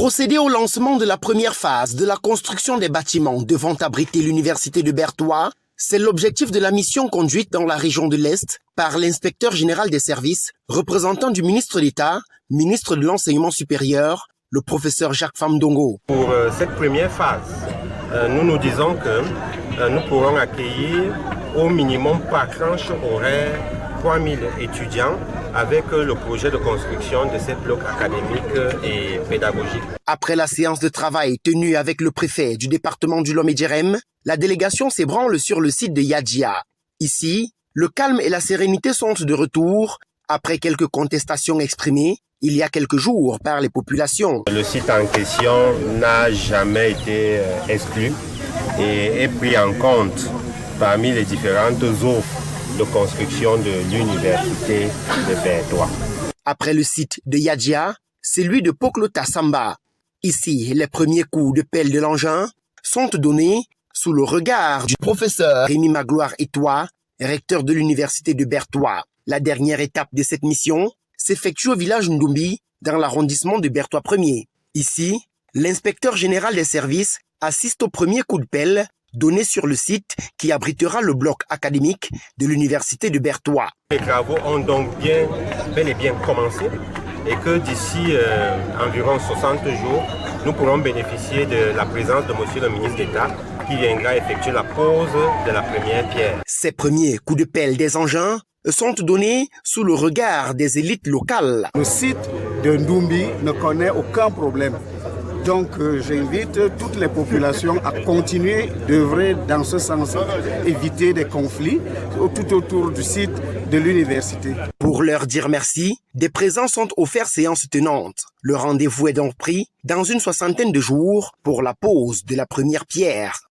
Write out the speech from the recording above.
Procéder au lancement de la première phase de la construction des bâtiments devant abriter l'université de Bertoua, c'est l'objectif de la mission conduite dans la région de l'Est par l'inspecteur général des services, représentant du ministre d'État, ministre de l'Enseignement supérieur, le professeur Jacques Famdongo. Pour cette première phase, nous nous disons que nous pourrons accueillir au minimum par tranche horaire 3000 étudiants avec le projet de construction de ces blocs académiques et pédagogiques. Après la séance de travail tenue avec le préfet du département du Lomé-Djerem, la délégation s'ébranle sur le site de Yadjia. Ici, le calme et la sérénité sont de retour après quelques contestations exprimées il y a quelques jours par les populations. Le site en question n'a jamais été exclu et est pris en compte parmi les différentes offres de construction de l'université de Bertoua. Après le site de Yadjia, celui de Poklota Samba. Ici, les premiers coups de pelle de l'engin sont donnés sous le regard du professeur Rémi Magloire Etoua, recteur de l'université de Bertoua. La dernière étape de cette mission s'effectue au village Ndumbi, dans l'arrondissement de Bertoua 1er. Ici, l'inspecteur général des services assiste au premier coup de pelle donné sur le site qui abritera le bloc académique de l'université de Bertoua. Les travaux ont donc bel et bien commencé et que d'ici environ 60 jours, nous pourrons bénéficier de la présence de monsieur le ministre d'État qui viendra effectuer la pose de la première pierre. Ces premiers coups de pelle des engins sont donnés sous le regard des élites locales. Le site de Ndumbi ne connaît aucun problème. Donc j'invite toutes les populations à continuer d'œuvrer dans ce sens, éviter des conflits tout autour du site de l'université. Pour leur dire merci, des présents sont offerts séance tenante. Le rendez-vous est donc pris dans une 60aine de jours pour la pose de la première pierre.